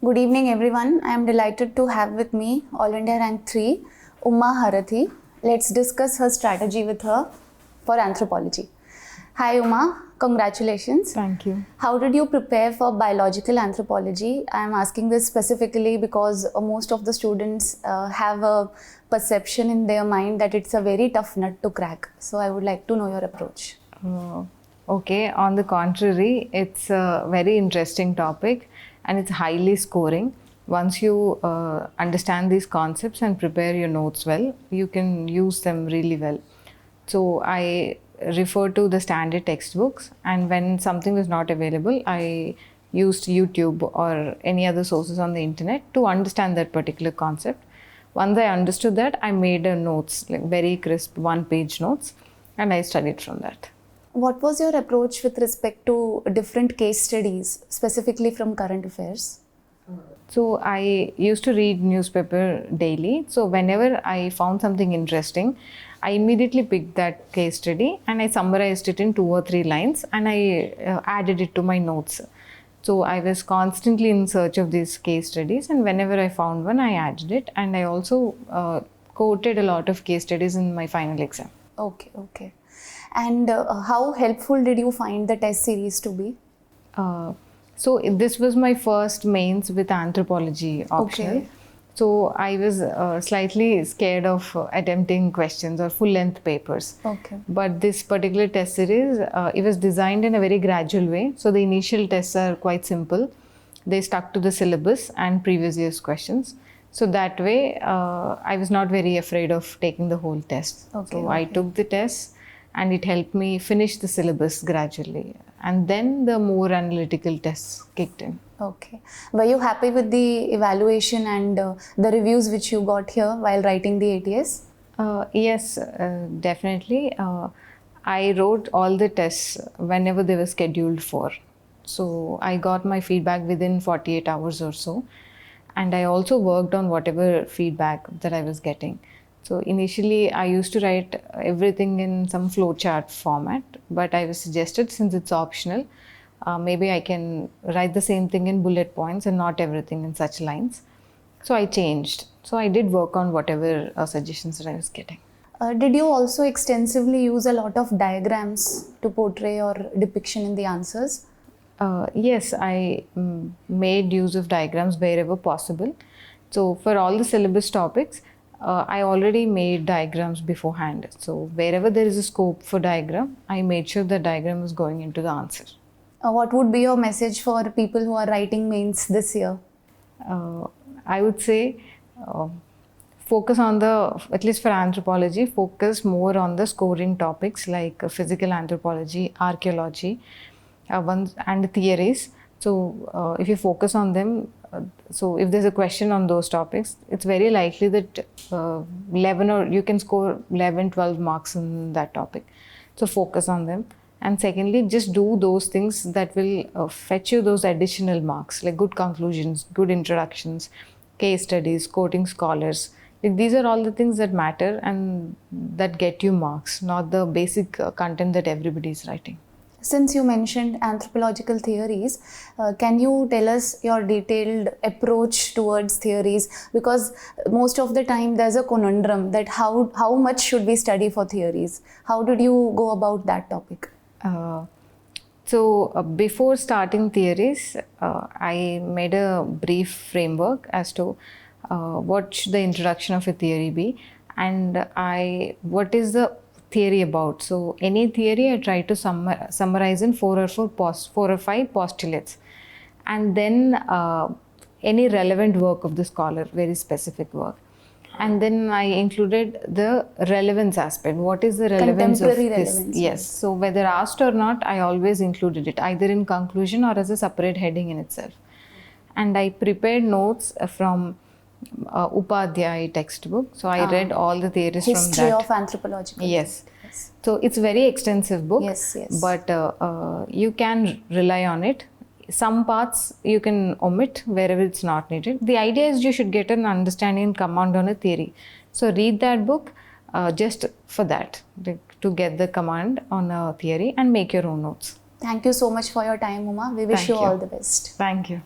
Good evening everyone. I am delighted to have with me All India Rank 3, Uma Harathi. Let's discuss her strategy with her for anthropology. Hi Uma, congratulations. Thank you. How did you prepare for biological anthropology? I am asking this specifically because most of the students have a perception in their mind that it's a very tough nut to crack. So I would like to know your approach. Okay, on the contrary, it's a very interesting topic and it's highly scoring. Once you understand these concepts and prepare your notes well, you can use them really well. So I refer to the standard textbooks, and when something was not available, I used YouTube or any other sources on the internet to understand that particular concept. Once I understood that, I made a notes, like very crisp one-page notes, and I studied from that. What was your approach with respect to different case studies, specifically from current affairs? So I used to read newspaper daily. So whenever I found something interesting, I immediately picked that case study and I summarized it in 2 or 3 lines and I added it to my notes. So I was constantly in search of these case studies, and whenever I found one, I added it, and I also quoted a lot of case studies in my final exam. Okay. And how helpful did you find the test series to be? So this was my first mains with Anthropology Optional. Okay. So I was slightly scared of attempting questions or full-length papers. Okay. But this particular test series, it was designed in a very gradual way. So the initial tests are quite simple. They stuck to the syllabus and previous year's questions. So that way, I was not very afraid of taking the whole test. I took the test and it helped me finish the syllabus gradually. And then the more analytical tests kicked in. Okay. Were you happy with the evaluation and the reviews which you got here while writing the ATS? Yes, definitely. I wrote all the tests whenever they were scheduled for. So I got my feedback within 48 hours or so. And I also worked on whatever feedback that I was getting. So initially I used to write everything in some flowchart format, but I was suggested, since it's optional, maybe I can write the same thing in bullet points and not everything in such lines. So I changed. So I did work on whatever suggestions that I was getting. Did you also extensively use a lot of diagrams to portray your depiction in the answers? Yes, I made use of diagrams wherever possible. So for all the syllabus topics, I already made diagrams beforehand. So wherever there is a scope for diagram, I made sure the diagram was going into the answer. What would be your message for people who are writing mains this year? I would say focus on at least for anthropology, focus more on the scoring topics like physical anthropology, archaeology, and theories. So if you focus on them, so if there's a question on those topics, it's very likely that 11 or you can score 11, 12 marks in that topic. So focus on them. And secondly, just do those things that will fetch you those additional marks, like good conclusions, good introductions, case studies, quoting scholars. Like these are all the things that matter and that get you marks, not the basic content that everybody is writing. Since you mentioned anthropological theories, can you tell us your detailed approach towards theories? Because most of the time there's a conundrum that how much should we study for theories? How did you go about that topic? Before starting theories, I made a brief framework as to what should the introduction of a theory be, and what is the theory about. So any theory I try to summarize in 4 or 5 postulates, and then any relevant work of the scholar, very specific work. And then I included the relevance aspect. What is the relevance of this? Relevance, yes. So whether asked or not, I always included it either in conclusion or as a separate heading in itself. And I prepared notes from Upadhyay textbook. So I read all the theories History from that. of anthropology. Yes. So it's very extensive book. Yes. But you can rely on it. Some parts you can omit wherever it's not needed. The idea is you should get an understanding and command on a theory. So read that book, just for that, to get the command on a theory and make your own notes. Thank you so much for your time, Uma. We wish Thank you you. all the best. Thank you.